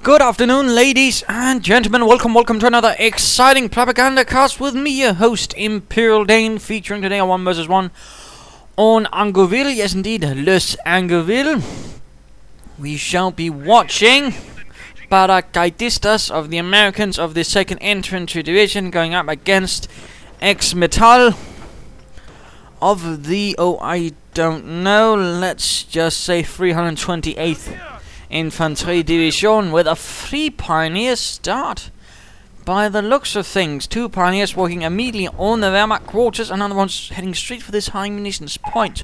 Good afternoon, ladies and gentlemen. Welcome to another exciting Propagandacast with me, your host, Imperial Dane, featuring today a 1 vs 1 on Angoville. Yes, indeed, Les Angoville. We shall be watching Paracaidistas of the Americans of the 2nd Infantry Division going up against Xmetal of the, I don't know, let's just say 328th Infantry Division, with a 3 Pioneers start. By the looks of things, 2 Pioneers walking immediately on the Wehrmacht quarters, another one's heading straight for this high munitions point.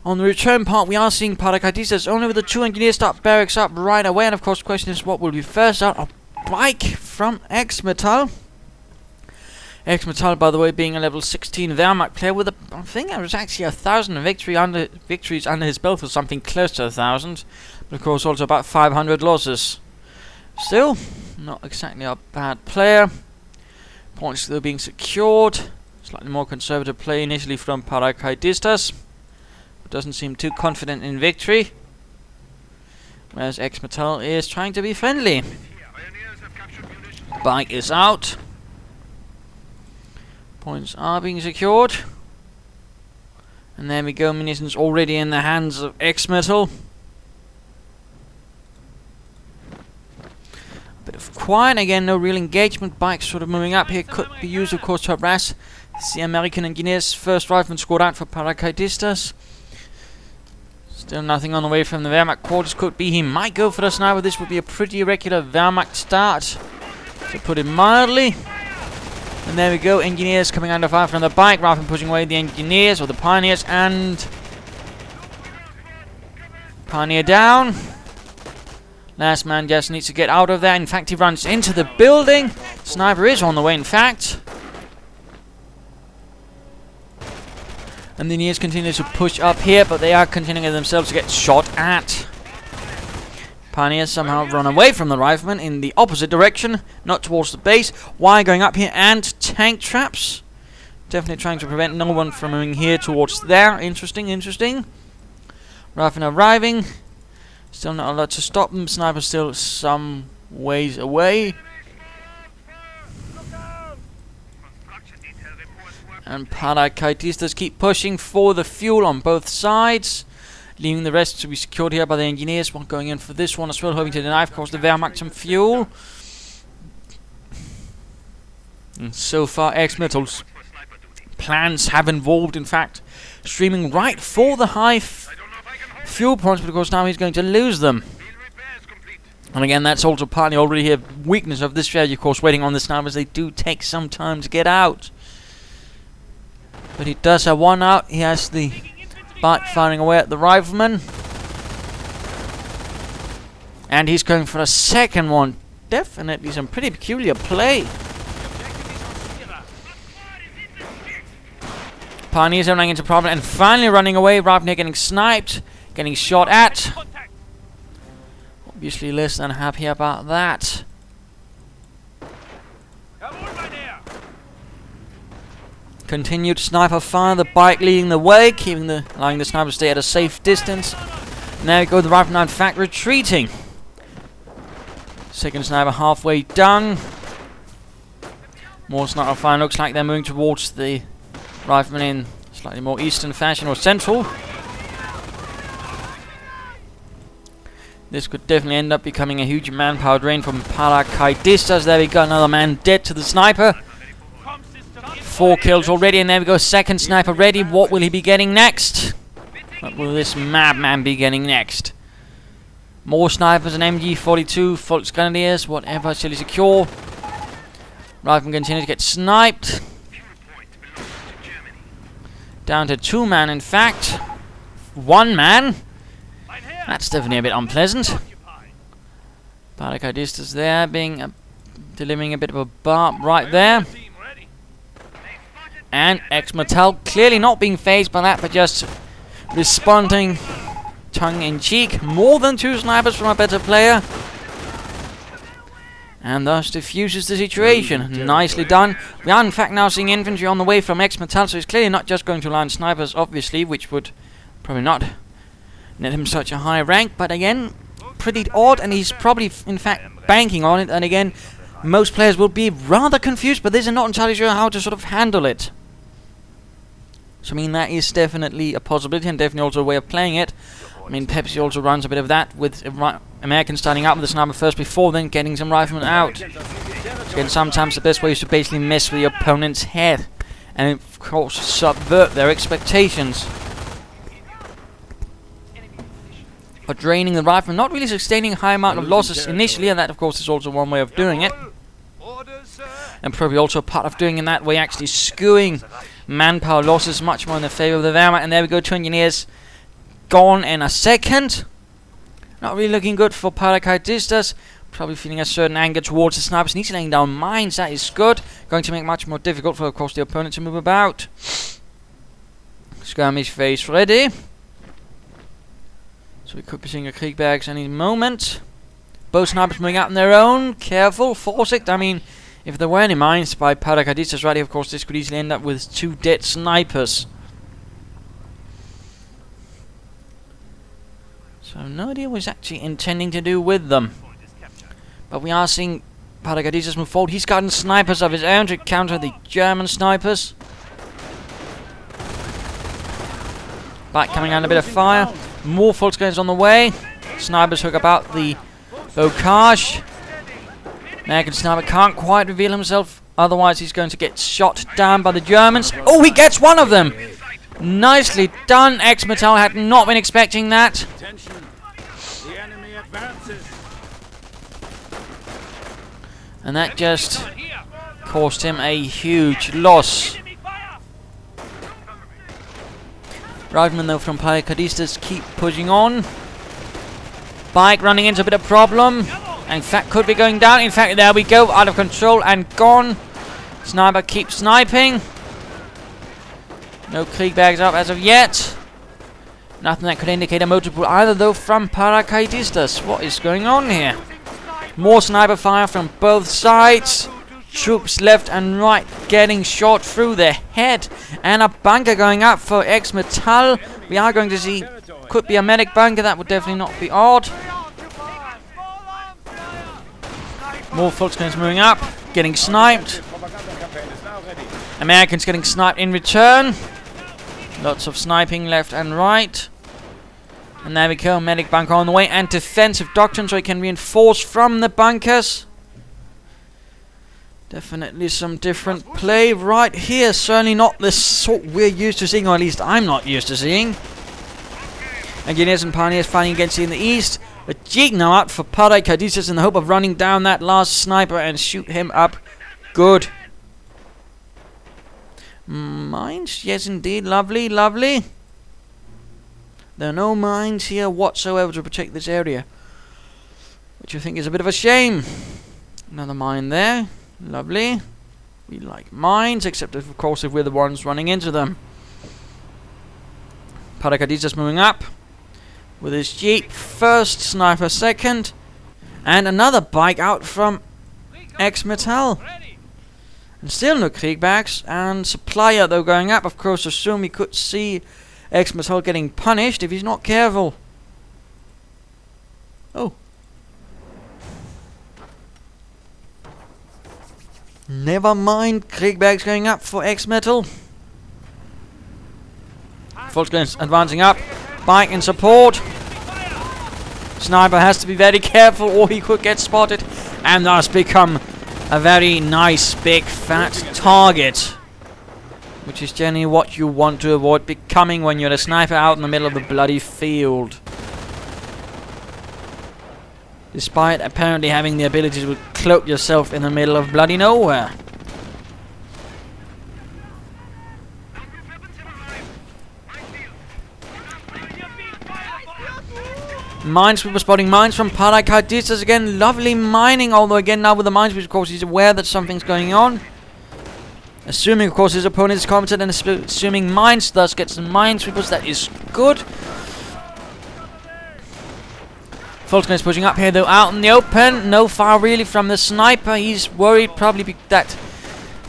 On the return part, we are seeing Paracaidistas only with the 2 Engineers start barracks up right away, and of course the question is what will be first out. A bike from Xmetal. Xmetal, by the way, being a level 16 Wehrmacht player with I think there was actually 1,000 victories under his belt, for something close to 1,000. But of course also about 500 losses. Still, not exactly a bad player. Points still being secured. Slightly more conservative play initially from Paracaidistas, but doesn't seem too confident in victory. Whereas Xmetal is trying to be friendly. Bike is out. Points are being secured. And there we go, munitions already in the hands of Xmetal. Bit of quiet again, no real engagement. Bikes sort of moving up here, could be used of course to harass the American Engineers. First rifleman scored out for Paracaidistas. Still nothing on the way from the Wehrmacht quarters. Could be he might go for the sniper. This would be a pretty irregular Wehrmacht start, to put it mildly. And there we go, Engineers coming under fire from the bike. Rifleman pushing away the Engineers, or the Pioneers, and Pioneer down. Last man just needs to get out of there. In fact, he runs into the building. Sniper is on the way, in fact. And the Engineers continue to push up here, but they are continuing themselves to get shot at. Pioneers somehow run away from the riflemen in the opposite direction, not towards the base. Why going up here? And tank traps. Definitely trying to prevent no one from moving here towards there. Interesting. Riflemen arriving. Still not a lot to stop them. Sniper still some ways away. And Paracaidistas keep pushing for the fuel on both sides, leaving the rest to be secured here by the Engineers. One going in for this one as well, hoping to deny, of course, the Wehrmacht some fuel. And so far, Xmetal's plans have involved, in fact, streaming right for the high fuel points, but of course now he's going to lose them. And again, that's also partly already a weakness of this strategy, of course, waiting on the snipers. They do take some time to get out. But he does have one out. He has the bike firing away at the rifleman. And he's going for a second one. Definitely some pretty peculiar play. Pioneers are running into problem and finally running away. Rifleman getting sniped. Getting shot at. Obviously less than happy about that. Continued sniper fire, the bike leading the way, allowing the sniper to stay at a safe distance. And there we go, the rifleman in fact retreating. Second sniper halfway done. More sniper fire, looks like they're moving towards the rifleman in slightly more eastern fashion, or central. This could definitely end up becoming a huge manpower drain from Paracaidistas. There we go, another man dead to the sniper. 4 kills already, and there we go, second sniper ready. What will he be getting next? What will this madman be getting next? More snipers, an MG42, Volksgrenadiers, whatever, shall he secure? Rifleman continues to get sniped. Down to 2 man, in fact. 1 man. That's definitely a bit unpleasant. Paracaidistas there, delivering a bit of a barb right there. And Xmetal clearly not being phased by that, but just responding tongue-in-cheek. More than 2 snipers from a better player. And thus diffuses the situation. Nicely done. We are in fact now seeing infantry on the way from Xmetal, so he's clearly not just going to land snipers, obviously, which would probably not net him such a high rank, but again, pretty odd, and he's probably, in fact, banking on it. And again, most players will be rather confused, but they're not entirely sure how to sort of handle it. So, I mean, that is definitely a possibility, and definitely also a way of playing it. I mean, Pepsi also runs a bit of that, with Americans starting out with the sniper first before then getting some riflemen out. Again, sometimes the best way is to basically mess with the opponent's head, and of course subvert their expectations. But draining the rifleman, not really sustaining a high amount of losses initially, and that of course is also one way of doing it. And probably also part of doing in that way, actually skewing manpower losses much more in the favour of the Wehrmacht. And there we go, 2 engineers gone in a second. Not really looking good for Paracaidistas. Probably feeling a certain anger towards the snipers. Needs to laying down mines, that is good. Going to make it much more difficult for, of course, the opponent to move about. Skirmish phase ready. So we could be seeing a Kriegbergs any moment. Both snipers moving out on their own. Careful, Vorsicht. I mean, if there were any mines by Paracaidistas ready, of course, this could easily end up with 2 dead snipers. So no idea what he's actually intending to do with them. But we are seeing Paracaidistas move forward. He's gotten snipers of his own to counter the German snipers. Back coming under a bit of fire. More Volksgrens on the way. Snipers hook about the bocage. American sniper can't quite reveal himself. Otherwise he's going to get shot down by the Germans. Oh, he gets one of them! Nicely done. Xmetal had not been expecting that. And that just caused him a huge loss. Riflemen though from Paracaidistas keep pushing on. Bike running into a bit of problem. In fact, could be going down. In fact, there we go. Out of control and gone. Sniper keeps sniping. No Kriegbergs up as of yet. Nothing that could indicate a motor pool either though from Paracaidistas. What is going on here? More sniper fire from both sides. Troops left and right getting shot through the head. And a bunker going up for Xmetal. We are going to see, could be a medic bunker. That would definitely not be odd. More Volksgrens moving up, getting sniped. Americans getting sniped in return. Lots of sniping left and right. And there we go, medic bunker on the way. And defensive doctrine so he can reinforce from the bunkers. Definitely some different play right here. Certainly not the sort we're used to seeing, or at least I'm not used to seeing. Engineers and pioneers fighting against it in the east. A jig now out for Paracaidistas in the hope of running down that last sniper and shoot him up good. Mines? Yes, indeed. Lovely, lovely. There are no mines here whatsoever to protect this area, which I think is a bit of a shame. Another mine there. Lovely. We like mines, except if, of course, if we're the ones running into them. Paracaidistas moving up with his jeep first, sniper second, and another bike out from Xmetal. And still no Kriegbergs, and supplier though going up. Of course, assume we could see Xmetal getting punished if he's not careful. Oh. Never mind, Kriegbergs going up for Xmetal. Volksgrens advancing up. Bike in support. Sniper has to be very careful or he could get spotted and thus become a very nice big fat target, which is generally what you want to avoid becoming when you're a sniper out in the middle of the bloody field. Despite apparently having the ability to cloak yourself in the middle of bloody nowhere. Minesweeper spotting mines from Paracaidistas again. Lovely mining, although again now with the minesweeper, of course, he's aware that something's going on. Assuming, of course, his opponent is competent and assuming mines, thus gets some minesweepers. That is good. Volksgrens is pushing up here, though, out in the open. No fire really from the sniper. He's worried probably that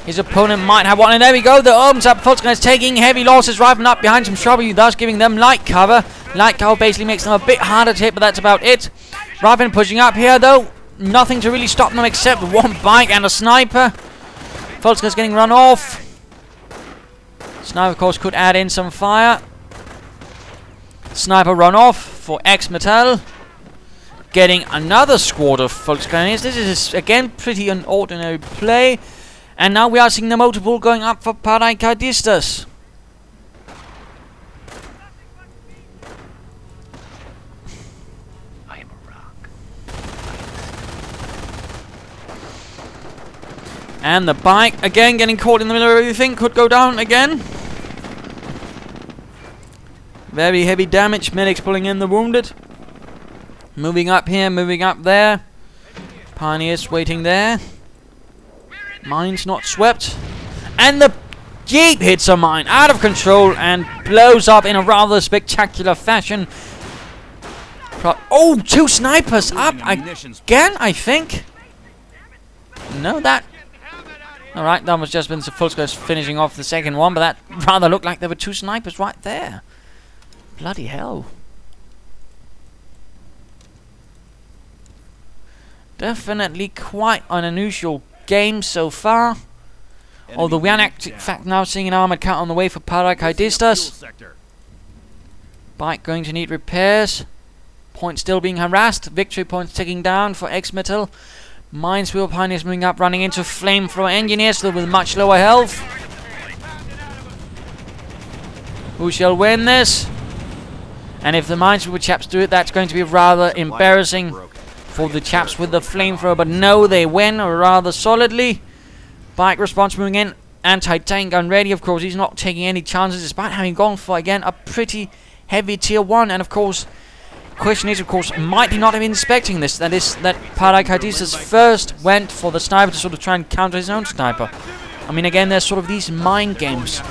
his opponent might have one. And there we go. The opens up. Volksgrens is taking heavy losses, driving up behind some shrubbery, thus giving them light cover. Light cover basically makes them a bit harder to hit, but that's about it. Rifleman pushing up here though. Nothing to really stop them except one bike and a sniper. Volkswagen's getting run off. Sniper, of course, could add in some fire. Sniper run off for Xmetal. Getting another squad of Volkswagen. This is again pretty an ordinary play. And now we are seeing the motor pool going up for Paracaidistas. I am a rock. And the bike again getting caught in the middle of everything. Could go down again. Very heavy damage. Medics pulling in the wounded. Moving up here, moving up there. Pioneers waiting there. Mines not swept. And the Jeep hits a mine out of control and blows up in a rather spectacular fashion. Oh, 2 snipers up again, I think. No, that... Alright, that was just been the full squares finishing off the second one, but that rather looked like there were 2 snipers right there. Bloody hell. Definitely quite an unusual game so far. Although we are in fact now seeing an armored car on the way for Paracaidistas. Bike going to need repairs. Point still being harassed. Victory points ticking down for Xmetal. Minesweeper Pioneers moving up, running into flamethrower engineers still with much lower health. Who shall win this? And if the Minesweeper chaps do it, that's going to be rather embarrassing for the chaps with the flamethrower, but no, they win rather solidly. Bike response moving in, anti-tank gun ready. Of course, he's not taking any chances despite having gone for, again, a pretty heavy tier 1. And of course, question is, of course, might he not have been expecting this? That is, that Paracaidistas first went for the sniper to sort of try and counter his own sniper. I mean, again, there's sort of these mind games,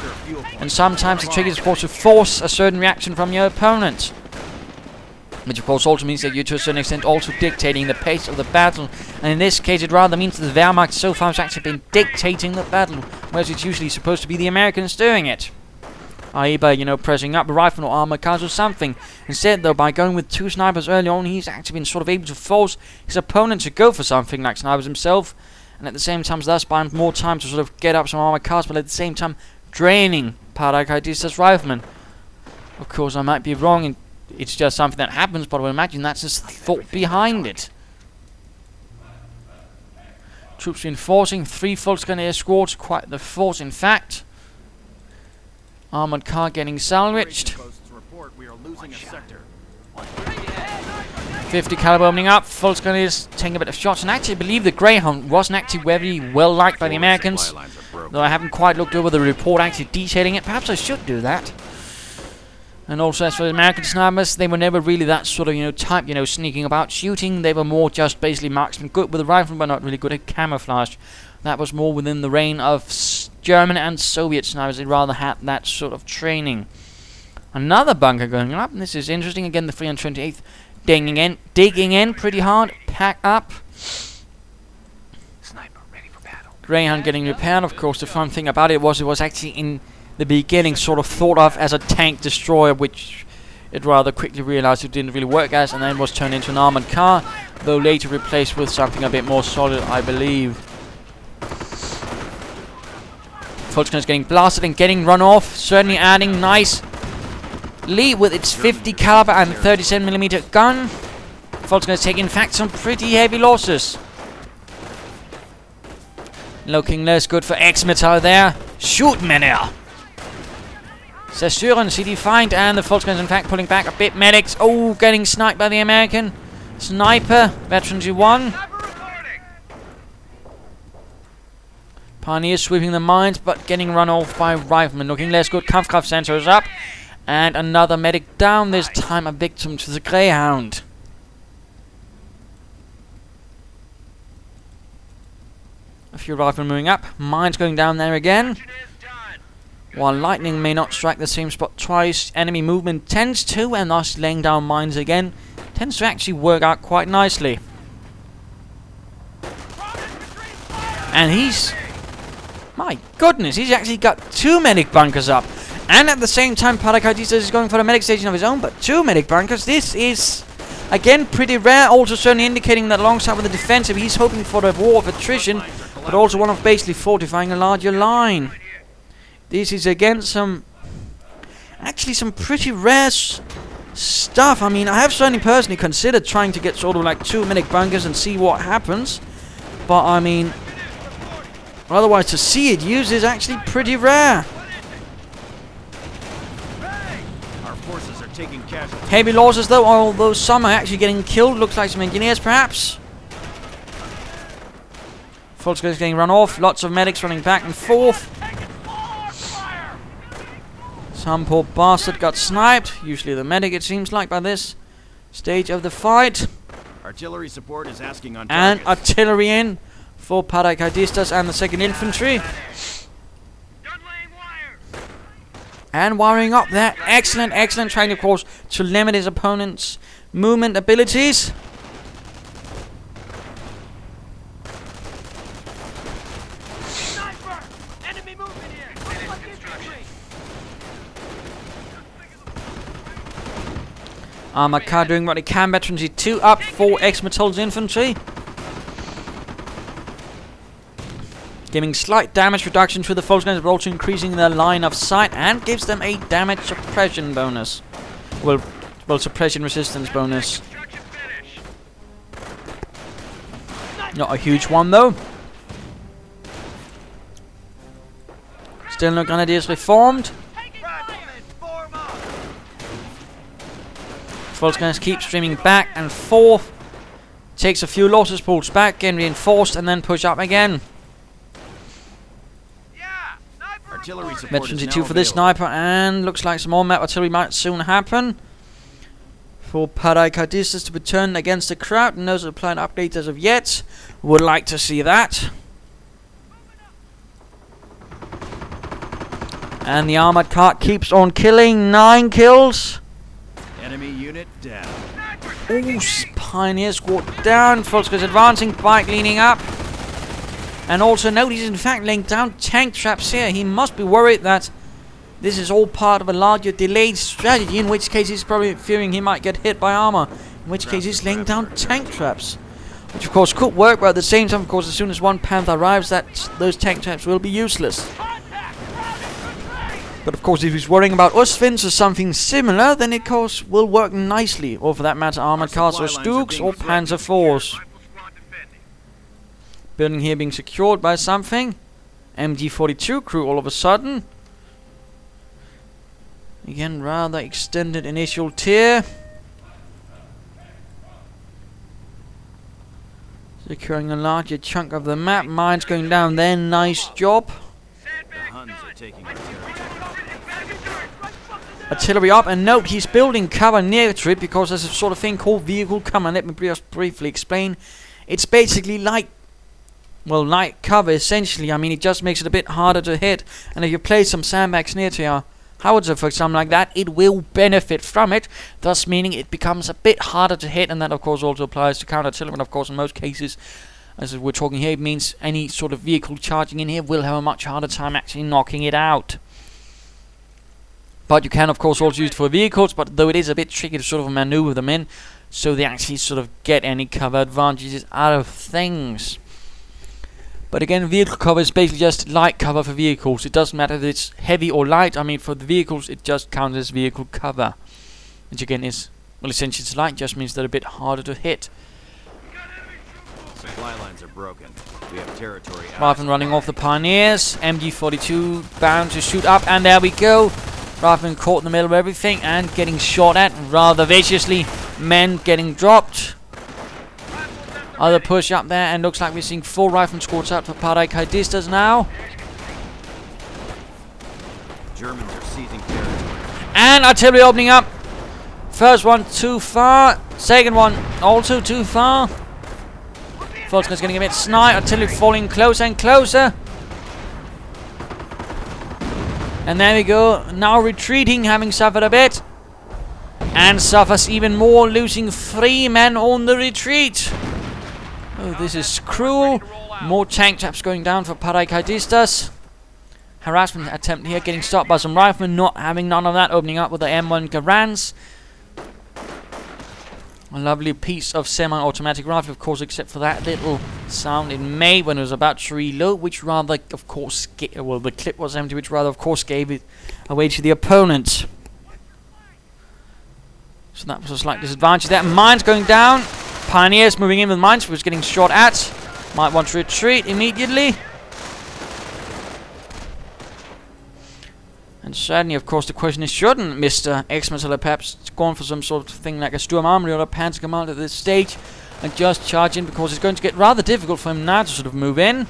and sometimes the trick is, of course, to force a certain reaction from your opponent. Which of course also means that you're to a certain extent also dictating the pace of the battle. And in this case it rather means that the Wehrmacht so far has actually been dictating the battle, whereas it's usually supposed to be the Americans doing it. I.e. by, pressing up a rifle or armor cars or something. Instead though, by going with 2 snipers early on, he's actually been sort of able to force his opponent to go for something like snipers himself. And at the same time thus buying more time to sort of get up some armor cars, but at the same time draining Paracaidistas riflemen. Of course I might be wrong in it's just something that happens, but I would imagine that's just the thought behind it. Troops reinforcing, 3 Volkswagen escorts, quite the force in fact. Armored car getting salvaged. 50 caliber opening up, Volkswagen is taking a bit of shots, and actually I believe the Greyhound wasn't actually very well liked by the Americans. Though I haven't quite looked over the report actually detailing it, perhaps I should do that. And also, as for the American snipers, they were never really that sort of, type, sneaking about shooting. They were more just basically marksmen, good with a rifle, but not really good at camouflage. That was more within the reign of German and Soviet snipers. They rather had that sort of training. Another bunker going up. This is interesting. Again, the 328th digging in pretty hard. Pack up. Sniper ready for battle. Greyhound getting repaired. Of course, the fun thing about it was actually in the beginning sort of thought of as a tank destroyer, which it rather quickly realized it didn't really work as, and then was turned into an armored car, though later replaced with something a bit more solid, I believe. Volkswagen is getting blasted and getting run off, certainly adding nice lead with its 50 caliber and 37mm gun. Volkswagen is taking in fact some pretty heavy losses. Looking less good for Xmetal there. Shoot, Menor! Sassuren, see defined, and the Volkswagen is in fact pulling back a bit. Medics, oh, getting sniped by the American. Sniper, Veterans U1. Pioneers sweeping the mines, but getting run off by riflemen. Looking less good. Kampfkraft sensor is up. And another medic down, this time a victim to the Greyhound. A few riflemen moving up. Mines going down there again. While lightning may not strike the same spot twice, enemy movement tends to, and thus laying down mines again, tends to actually work out quite nicely. And he's... my goodness, he's actually got 2 medic bunkers up. And at the same time, Paracaidistas is going for a medic station of his own, but 2 medic bunkers. This is Again, pretty rare. Also certainly indicating that alongside with the defensive, he's hoping for a war of attrition, but also one of basically fortifying a larger line. This is again some pretty rare stuff. I mean, I have certainly personally considered trying to get sort of like 2 medic bunkers and see what happens, but I mean, otherwise to see it used is actually pretty rare. Heavy losses though, although some are actually getting killed. Looks like some engineers perhaps. Volkswagen's getting run off. Lots of medics running back and forth. Some poor bastard got sniped. Usually the medic, it seems like, by this stage of the fight. Artillery support is asking on and targets. Artillery in for Paracaidistas and the 2nd Infantry. And wiring up there. Excellent, excellent. Trying, of course, to limit his opponent's movement abilities. Sniper! Enemy movement here! Armored car doing what they can. Veterancy 2 up for Xmetal's infantry. Giving slight damage reduction to the Volkswagens, but also increasing their line of sight, and gives them a damage suppression bonus. Well, suppression resistance bonus. Not a huge one though. Still no grenadiers reformed. Volkswagens keep streaming back and forth. Takes a few losses, pulls back, getting reinforced, and then push up again. Veterancy 2 for this sniper, and looks like some more map artillery might soon happen. For Paracaidistas to be turned against the crowd. No supply updates as of yet. Would like to see that. And the armored car keeps on killing. 9 kills. Enemy unit down. Ooh, Pioneer squad down. Volkswagen's advancing, bike leaning up. And also note he's in fact laying down tank traps here. He must be worried that this is all part of a larger delayed strategy, in which case he's probably fearing he might get hit by armor. In which case he's laying down tank traps. Which of course could work, but at the same time, of course, as soon as one Panther arrives, those tank traps will be useless. But of course, if he's worrying about Usvins or something similar, then it of course will work nicely. Or for that matter, armored cars or Stooks or Panzer IVs. Building here being secured by something. MG42 crew all of a sudden. Again, rather extended initial tier. Securing a larger chunk of the map. Mines going down there. Nice job. The Huns are taking our territory. Artillery up, and note he's building cover near to it because there's a sort of thing called vehicle cover. Let me just briefly explain. It's basically like, well, light cover essentially. I mean, it just makes it a bit harder to hit, and if you place some sandbags near to your howitzer for something like that, it will benefit from it, thus meaning it becomes a bit harder to hit. And that of course also applies to counter artillery. And of course in most cases, as we're talking here, it means any sort of vehicle charging in here will have a much harder time actually knocking it out. But you can of course also use it for vehicles, but though it is a bit tricky to sort of maneuver them in so they actually sort of get any cover advantages out of things. But again, vehicle cover is basically just light cover for vehicles. It doesn't matter if it's heavy or light. I mean, for the vehicles it just counts as vehicle cover, which again is, well, essentially it's light, just means they're a bit harder to hit. Supply lines are broken. We have territory out. Rifleman running off the Pioneers. MG42 bound to shoot up, and there we go. Rifleman caught in the middle of everything and getting shot at rather viciously. Men getting dropped. Other push up there, and looks like we're seeing 4 rifleman squads out for Paracaidistas now. Germans are seizing territory. And artillery opening up. First one too far. Second one also too far. Volkswagen's getting a bit snide. Artillery falling closer and closer. And there we go. Now retreating, having suffered a bit. And suffers even more, losing 3 men on the retreat. Oh, this is cruel. More tank traps going down for Paracaidistas. Harassment attempt here, getting stopped by some riflemen, not having none of that, opening up with the M1 Garans. A lovely piece of semi-automatic rifle, of course, except for that little sound it made when it was about to reload, which rather, of course, well, the clip was empty, which rather, of course, gave it away to the opponent. So that was a slight disadvantage there. Mines going down. Pioneers moving in with mines, was getting shot at. Might want to retreat immediately. And certainly, of course, the question is, shouldn't Mr. Xmetal have perhaps gone for some sort of thing like a Sturm Armory or a Panzer Command at this stage and just charge in, because it's going to get rather difficult for him now to sort of move in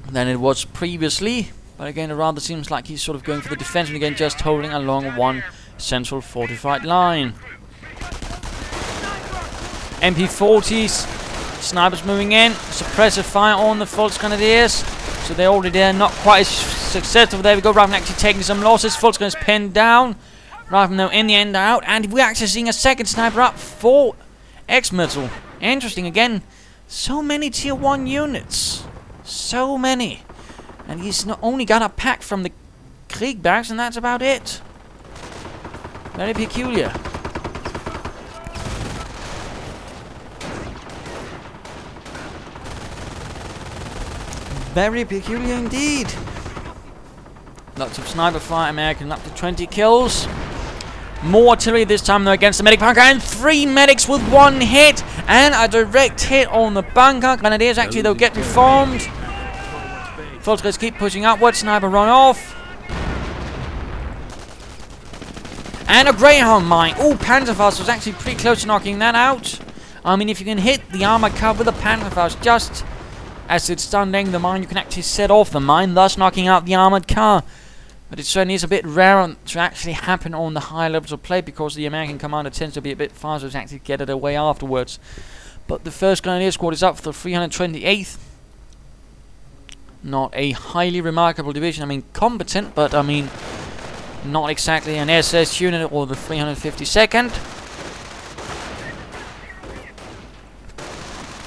than it was previously. But again, it rather seems like he's sort of going for the defensive again, just holding along one central fortified line. MP40s, snipers moving in, suppressive fire on the Volksgrenadiers. So they're already there, not quite as successful. There we go, Raven actually taking some losses. Volksgren is pinned down. Raven though in the end out. And we're actually seeing a second sniper up for Xmetal. Interesting again. So many tier 1 units. So many. And he's not only got a pack from the Krieg barracks, and that's about it. Very peculiar. Very peculiar indeed. Lots of sniper fire, American up to 20 kills. More artillery this time though against the medic bunker, and 3 medics with 1 hit, and a direct hit on the bunker. Grenadiers actually though get reformed. Volksgrenadiers keep pushing upwards, sniper run off. And a Greyhound mine. Oh, Panzerfaust was actually pretty close to knocking that out. I mean, if you can hit the armored car with a Panzerfaust just as it's stunning the mine, you can actually set off the mine, thus knocking out the armored car. But it certainly is a bit rare to actually happen on the higher levels of play, because the American commander tends to be a bit faster to actually get it away afterwards. But the 1st Grenadier Squad is up for the 328th. Not a highly remarkable division. I mean, competent, but I mean, not exactly an SS unit or the 352nd.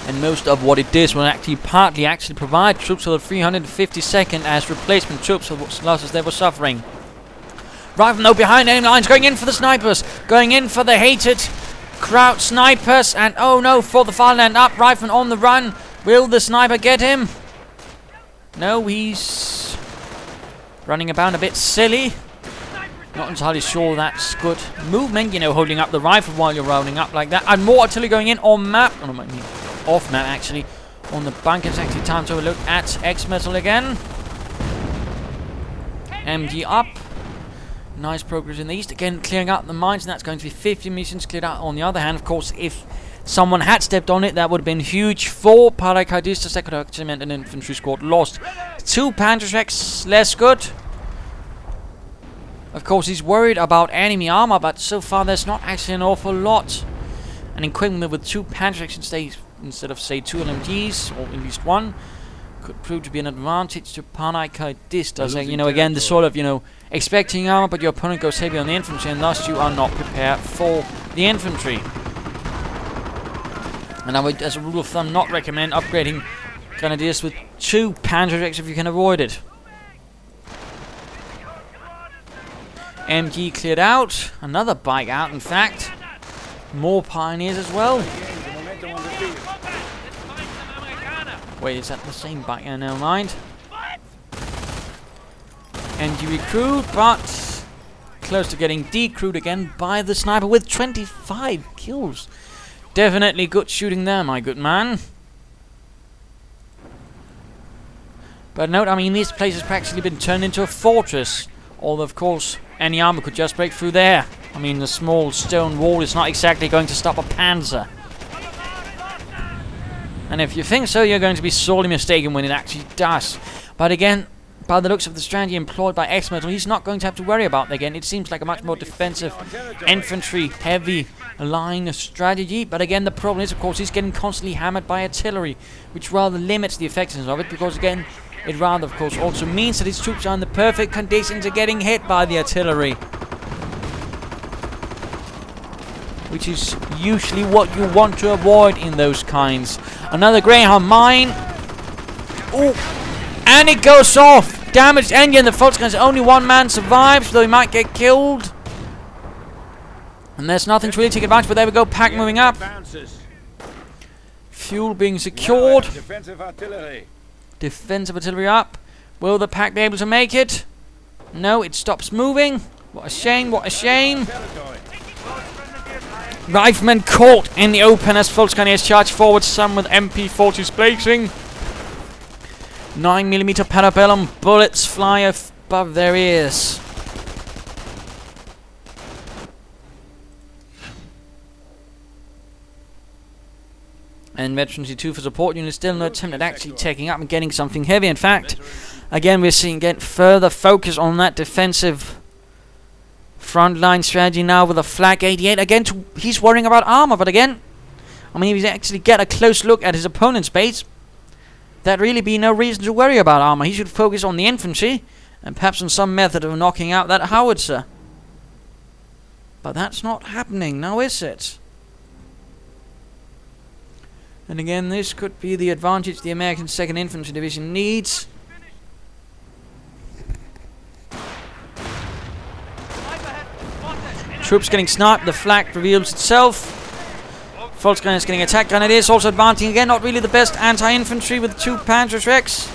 And most of what it does will actually partly provide troops for the 352nd as replacement troops for what losses they were suffering. Raven though behind enemy lines, going in for the snipers, going in for the hated Kraut snipers, and oh no, for the fatherland up, Raven on the run. Will the sniper get him? No, he's running about a bit silly. Not entirely sure that's good movement, you know, holding up the rifle while you're rounding up like that. And more artillery going in on map. Oh, no, I mean, off map actually. On the bunker, it's actually time to have a look at Xmetal again. MG up. Nice progress in the east. Again, clearing out the mines, and that's going to be 50 missions cleared out. On the other hand, of course, if someone had stepped on it, that would have been huge for Paracaidistas. That could have meant an infantry squad lost. 2 Panzerschrecks, less good. Of course, he's worried about enemy armor, but so far there's not actually an awful lot. And equipping with 2 Panzerschrecks instead of, say, 2 LMGs, or at least 1, could prove to be an advantage to Paracaidistas. You know, again, the sort of, you know, expecting armor, but your opponent goes heavy on the infantry, and thus you are not prepared for the infantry. And I would, as a rule of thumb, not recommend upgrading Grenadiers with 2 Panzerschrecks if you can avoid it. MG cleared out. Another bike out, in fact. More Pioneers as well. Wait, is that the same bike? Yeah, never mind. MG recruit, but close to getting decrewed again by the sniper with 25 kills. Definitely good shooting there, my good man. But note, I mean, this place has practically been turned into a fortress. Although, of course, any armor could just break through there. I mean, the small stone wall is not exactly going to stop a panzer. And if you think so, you're going to be sorely mistaken when it actually does. But again, by the looks of the strategy employed by Xmetal, he's not going to have to worry about it again. It seems like a much more defensive, infantry-heavy line strategy. But again, the problem is, of course, he's getting constantly hammered by artillery, which rather limits the effectiveness of it, because again, it rather, of course, also means that his troops are in the perfect conditions of getting hit by the artillery, which is usually what you want to avoid in those kinds. Another Greyhound mine. Ooh. And it goes off. Damaged engine. The Volksgrenadiers, only 1 man survives, though he might get killed. And And there's nothing to really take advantage, but there we go, pack moving up. Fuel being secured. Defensive artillery. Defensive artillery up. Will the pack be able to make it? No, it stops moving. What a shame, what a shame. Riflemen caught in the open as Volkskandiers charge forward, some with MP40s blazing. 9mm Parabellum bullets fly above their ears. And Veteran 2 for support units, still no attempt at actually taking up and getting something heavy. In fact, again, we're seeing get further focus on that defensive frontline strategy now with a Flak 88. Again, he's worrying about armor, but again, I mean, if you actually get a close look at his opponent's base, there'd really be no reason to worry about armor. He should focus on the infantry and perhaps on some method of knocking out that howitzer. But that's not happening, now is it? And again, this could be the advantage the American 2nd Infantry Division needs. Troops getting sniped, the flag reveals itself. Volkskandiers getting attacked, Grenadiers also advancing again, not really the best anti-infantry with 2 Panzerschrecks.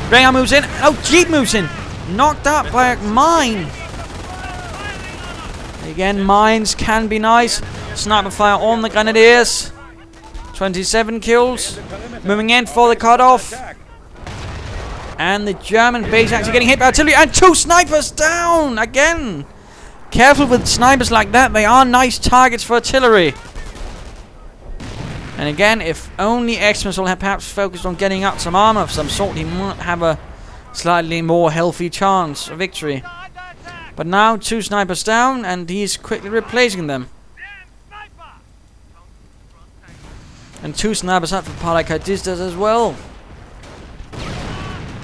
Rehar moves in, oh, Jeep moves in! Knocked out by a mine! Again, mines can be nice. Sniper fire on the Grenadiers. 27 kills. Moving in for the cutoff. And the German base actually getting hit by artillery. And 2 snipers down! Again! Careful with snipers like that. They are nice targets for artillery. And again, if only Xmetal had perhaps focused on getting out some armor of some sort, he might have a slightly more healthy chance of victory. But now 2 snipers down, and he's quickly replacing them. And 2 snipers out for Paracaidistas as well.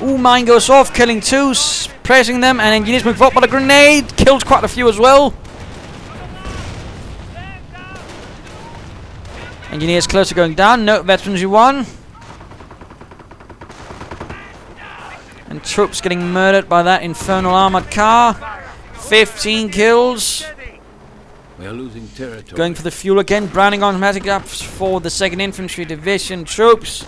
Ooh, mine goes off, killing 2, pressing them, and engineers move up, but a grenade kills quite a few as well. Engineers closer going down, no veterans you won. And troops getting murdered by that infernal armored car. 15 kills. We are losing territory. Going for the fuel again, branding automatic up for the 2nd Infantry Division troops.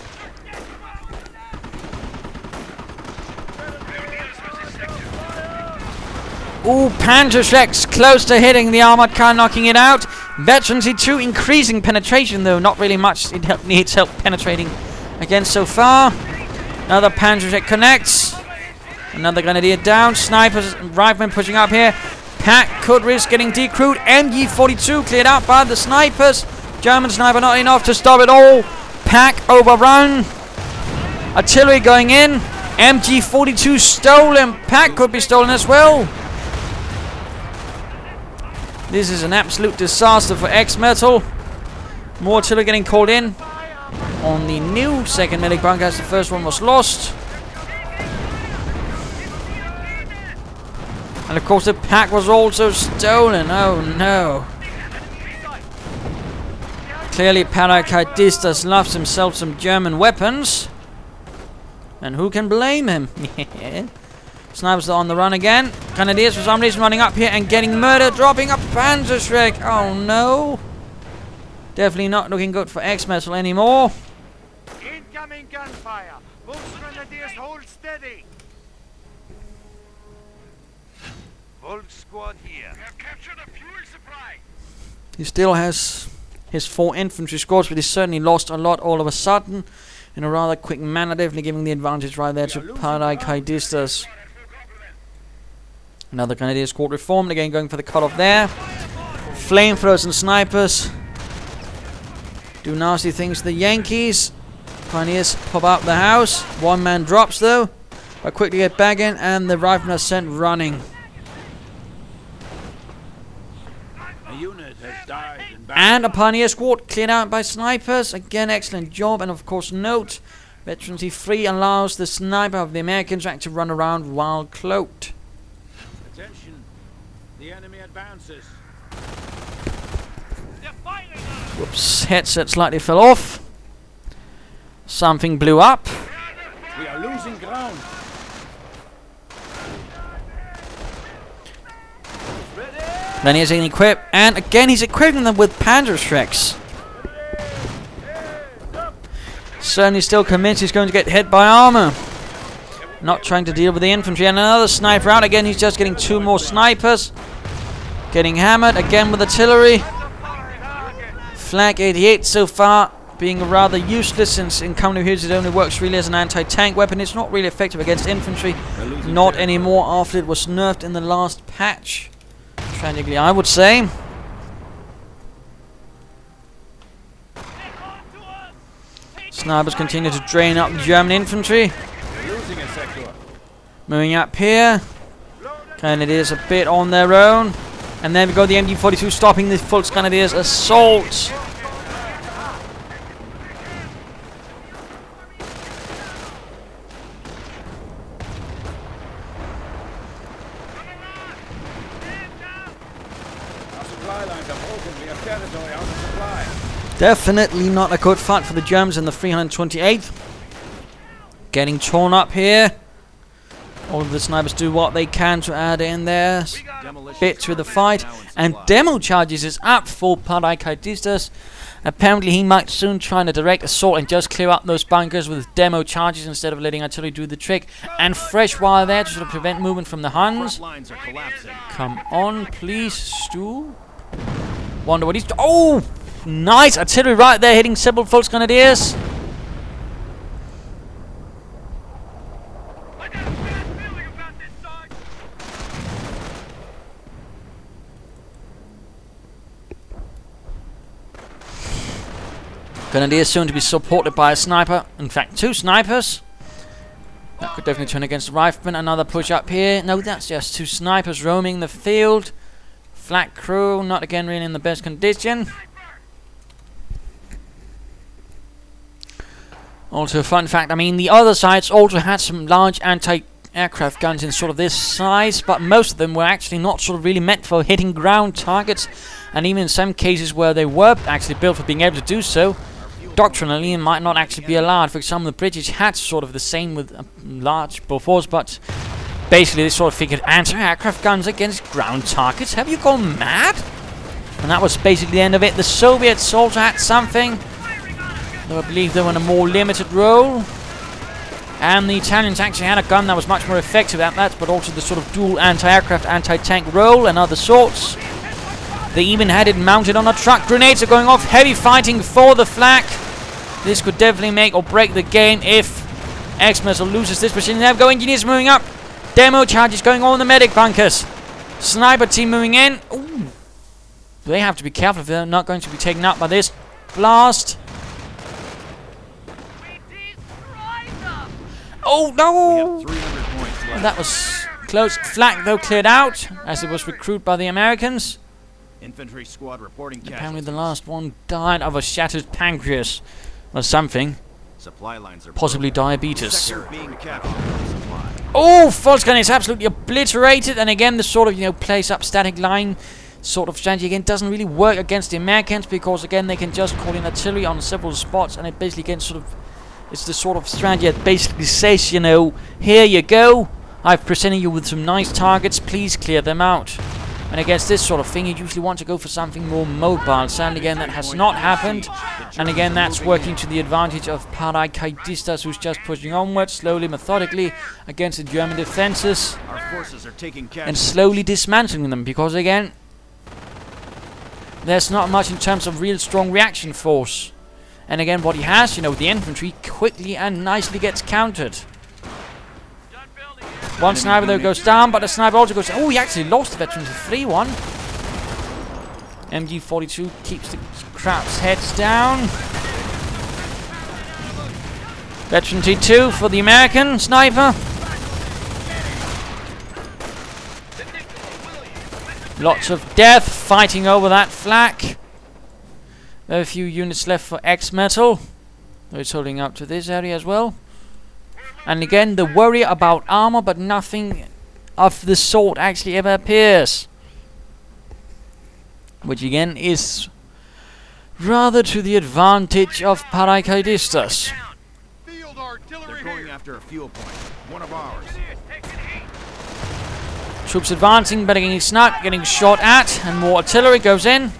Ooh, Panzerschrecks close to hitting the armored car, knocking it out. Veterans E2 increasing penetration though, not really much. It needs help penetrating again so far. Another Panzerschreck connects. Another Grenadier down. Snipers, riflemen pushing up here. Pack could risk getting decrewed. MG42 cleared out by the snipers. German sniper not enough to stop it all. Pack overrun. Artillery going in. MG42 stolen. Pack could be stolen as well. This is an absolute disaster for Xmetal. More artillery getting called in on the new 2nd medic bunker as the first one was lost. And of course the pack was also stolen. Oh no. Clearly Paracaidistas loves himself some German weapons. And who can blame him? Snipers are on the run again. Grenadiers for some reason running up here and getting murdered. Dropping a Panzerschreck. Oh no. Definitely not looking good for Xmetal anymore. Incoming gunfire. Both Grenadiers hold steady. Volk squad here. We have captured a fuel supply. He still has his 4 infantry squads, but he's certainly lost a lot all of a sudden in a rather quick manner, definitely giving the advantage right there to Paracaidistas. Another Grenadier squad reformed, again going for the cutoff there. Flamethrowers and snipers do nasty things to the Yankees. Pioneers pop out the house. 1 man drops though, but quickly get back in, and the riflemen are sent running. And a Pioneer squad cleared out by snipers. Again, excellent job. And of course, note, Veteran C3 allows the sniper of the Americans to run around while cloaked. Attention, the enemy advances. Whoops, headset slightly fell off. Something blew up. We are losing ground. Then he's going to equip, and again he's equipping them with Panzerschrecks. Certainly still convinced he's going to get hit by armor. Not trying to deal with the infantry, and another sniper out. Again, he's just getting 2 more snipers. Getting hammered again with artillery. Flak 88 so far being rather useless, since in counter heroes it only works really as an anti-tank weapon. It's not really effective against infantry. Not anymore after it was nerfed in the last patch. Tragically, I would say. Snipers continue to drain up German infantry. Moving up here. Grenadiers a bit on their own. And then we go the MG42 stopping the Volksgrenadiers' assault. Definitely not a good fight for the Germans in the 328th. Getting torn up here. All of the snipers do what they can to add in their bit to the fight. And demo charges is up for Paracaidistas. Apparently he might soon try a direct assault and just clear up those bunkers with demo charges instead of letting artillery do the trick. And fresh wire there to sort of prevent movement from the Huns. Come on, please, Stu. Wonder what he's... Oh! Nice artillery right there, hitting several Volksgrenadiers. Grenadiers soon to be supported by a sniper. In fact, 2 snipers. That could definitely turn against the rifleman. Another push up here. No, that's just 2 snipers roaming the field. Flak crew, not again really in the best condition. Also, a fun fact, I mean, the other sides also had some large anti-aircraft guns in sort of this size, but most of them were actually not sort of really meant for hitting ground targets, and even in some cases where they were actually built for being able to do so, doctrinally it might not actually be allowed. For example, the British had sort of the same with large Bofors, but basically they sort of figured anti-aircraft guns against ground targets, have you gone mad? And that was basically the end of it. The Soviets also had something, though I believe they were in a more limited role. And the Italians actually had a gun that was much more effective at that, but also the sort of dual anti-aircraft, anti-tank role and other sorts. They even had it mounted on a truck. Grenades are going off. Heavy fighting for the flak. This could definitely make or break the game if Xmetal loses this position. They have go engineers moving up. Demo charges going on in the medic bunkers. Sniper team moving in. Ooh. They have to be careful if they're not going to be taken out by this blast. Oh no! That was close. Flak though cleared out as it was recruited by the Americans. Infantry squad reporting Apparently the last one died of a shattered pancreas or something. Supply lines are possibly broken. diabetes. Sector being captured for supply. Oh, Volksgun is absolutely obliterated, and again the sort of, you know, place up static line sort of strategy again doesn't really work against the Americans, because again they can just call in artillery on several spots, and it basically again sort of, it's the sort of strategy that basically says, you know, here you go, I've presented you with some nice targets, please clear them out. And against this sort of thing, you usually want to go for something more mobile. Sadly, again, that has not happened. And again, that's working to the advantage of Paracaidistas, who's just pushing onwards, slowly, methodically, against the German defenses. Our forces are taking And slowly dismantling them, because again, there's not much in terms of real strong reaction force. And again, what he has, you know, the infantry quickly and nicely gets countered. One sniper though goes down, but the sniper also goes... Oh, he actually lost the veteran to 3-1. MG42 keeps the crap's heads down. Veteran T2 for the American sniper. Lots of death fighting over that flak. Very few units left for Xmetal. Though it's holding up to this area as well. And again, the worry about armor, but nothing of the sort actually ever appears. Which again is rather to the advantage of Paracaidistas. They're going after a fuel point. One of ours. Troops advancing, but getting snuck, getting shot at, and more artillery goes in.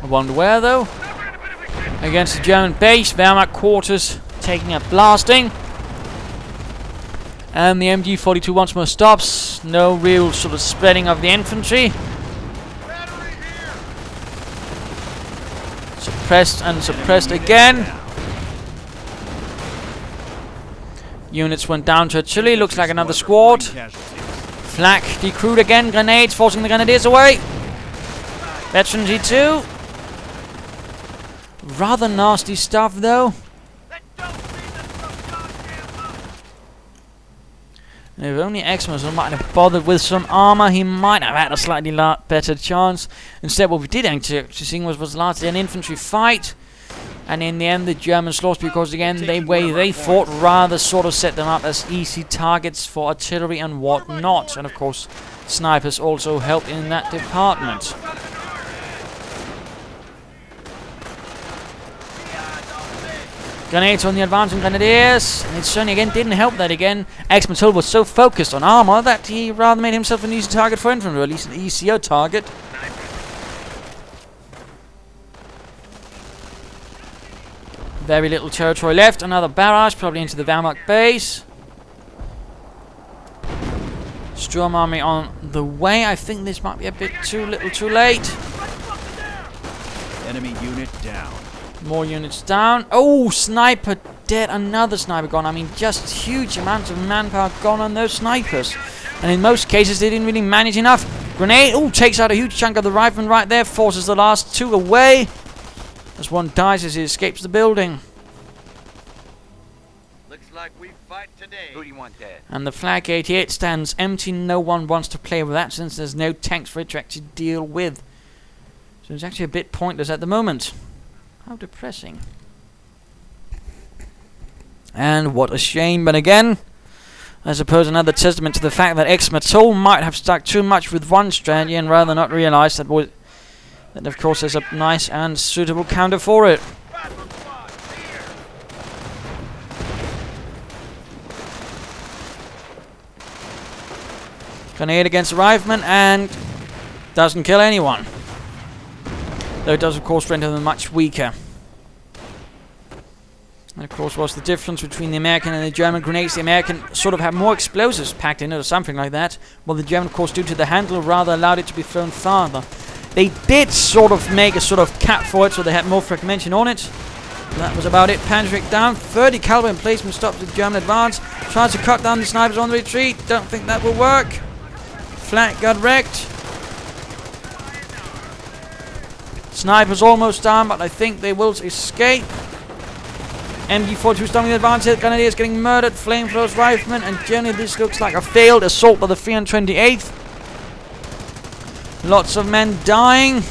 I wonder where though. Against the German base, Wehrmacht quarters taking a blasting. And the MG42 once more stops. No real sort of spreading of the infantry. Suppressed and suppressed again. Units went down to artillery. Looks like another squad. Flak decrewed again. Grenades forcing the grenadiers away. Veteran G2. Rather nasty stuff though. And if only Xmetal might have bothered with some armor, he might have had a slightly better chance. Instead, what we did actually see was largely an infantry fight. And in the end, the Germans lost because, again, the way they fought rather sort of set them up as easy targets for artillery and whatnot. And, of course, snipers also helped in that department. Grenades on the advancing grenadiers, and it certainly again didn't help that again Xmetal was so focused on armor that he rather made himself an easy target for infantry, or at least an easier target. Very little territory left, another barrage, probably into the Wehrmacht base. Storm army on the way. I think this might be a bit too little too late. Enemy unit down. More units down. Oh, sniper dead. Another sniper gone. I mean, just huge amounts of manpower gone on those snipers. And in most cases, they didn't really manage enough. Grenade. Oh, takes out a huge chunk of the rifleman right there. Forces the last two away. As one dies as he escapes the building. Looks like we fight today. Who do you want dead? And the Flak 88 stands empty. No one wants to play with that since there's no tanks for it to actually deal with. So it's actually a bit pointless at the moment. How depressing. And what a shame, but again, I suppose another testament to the fact that Xmetal might have stuck too much with one strategy and rather not realised that of course there's a nice and suitable counter for it. Grenade against the rifleman and doesn't kill anyone. Though it does of course render them much weaker. And of course what's the difference between the American and the German grenades? The American sort of had more explosives packed in it or something like that, while the German of course due to the handle rather allowed it to be thrown farther. They did sort of make a sort of cap for it, so they had more fragmentation on it. That was about it. Panzerich down. 30 caliber emplacement stops the German advance. Tries to cut down the snipers on the retreat. Don't think that will work. Flak got wrecked. Snipers almost down, but I think they will escape. MG42 stunning the advance. Grenadiers getting murdered. Flamethrowers, riflemen, and generally this looks like a failed assault by the 328th. Lots of men dying.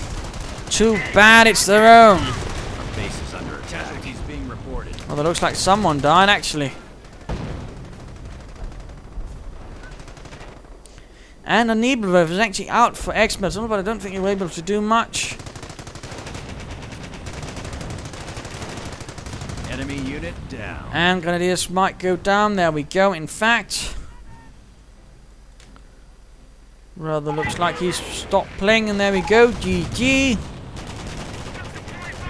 Too bad it's their own. Our base is under attack. Casualties being reported. Well, it looks like someone died actually. And a Nebelwerfer is actually out for Xmetal, but I don't think he was able to do much. Enemy unit down. And Grenadiers might go down. There we go. In fact, rather looks like he's stopped playing, and there we go. GG.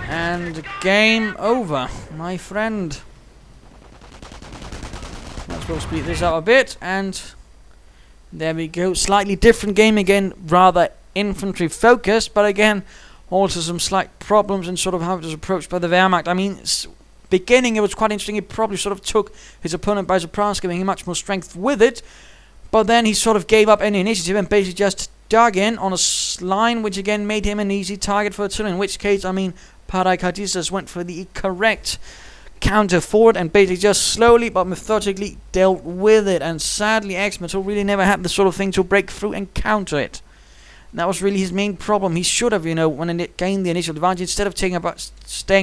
And game over, my friend. Let's go speed this up a bit, and there we go. Slightly different game again, rather infantry focused, but again, also some slight problems in sort of how it was approached by the Wehrmacht. I mean, beginning it was quite interesting. He probably sort of took his opponent by surprise, giving him much more strength with it. But then he sort of gave up any initiative and basically just dug in on a line, which again made him an easy target for artillery. In which case, I mean, Paracaidistas went for the correct counter forward and basically just slowly but methodically dealt with it. And sadly, Xmetal really never had the sort of thing to break through and counter it. And that was really his main problem. He should have, when it gained the initial advantage, instead of staying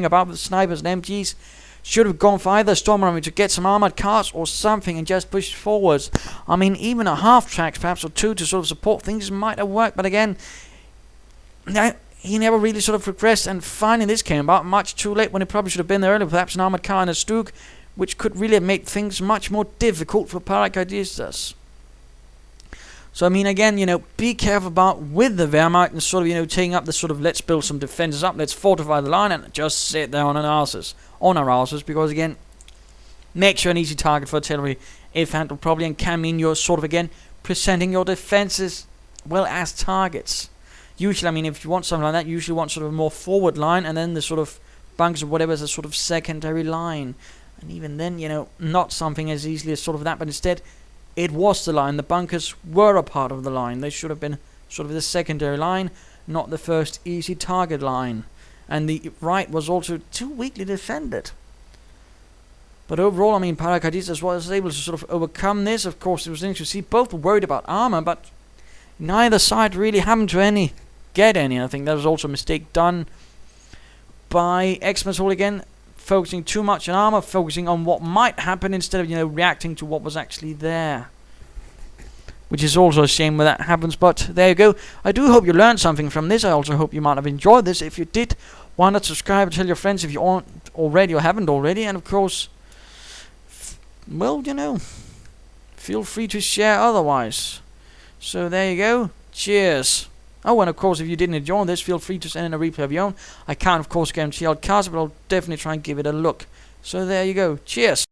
about with snipers and MGs, should have gone for either Storm Army to get some armored cars or something and just pushed forwards. I mean, even a half track perhaps or two to sort of support things might have worked, but again, he never really sort of progressed, and finally this came about much too late when it probably should have been there earlier, perhaps an armored car and a Stug, which could really have made things much more difficult for Paracaidistas. So I mean, again, be careful about with the Wehrmacht and sort of, taking up the sort of let's build some defenses up, let's fortify the line and just sit there on our asses, because again, makes you an easy target for artillery if handled properly, and can mean you're sort of again presenting your defenses well as targets. Usually, I mean, if you want something like that, you usually want sort of a more forward line, and then the sort of bunkers or whatever is a sort of secondary line. And even then, not something as easily as sort of that, but instead, it was the line. The bunkers were a part of the line. They should have been sort of the secondary line, not the first easy target line. And the right was also too weakly defended. But overall, I mean, Paracaidistas was able to sort of overcome this. Of course, it was interesting to see both were worried about armor, but neither side really happened to get any. I think that was also a mistake done by Xmetal again, focusing too much on armor, focusing on what might happen instead of, reacting to what was actually there. Which is also a shame when that happens, but there you go. I do hope you learned something from this. I also hope you might have enjoyed this. If you did, why not subscribe and tell your friends if you aren't already or haven't already, and of course, well, feel free to share otherwise. So there you go. Cheers. Oh, and of course, if you didn't enjoy this, feel free to send in a replay of your own. I can't, of course, guarantee I'll cast it, but I'll definitely try and give it a look. So there you go. Cheers.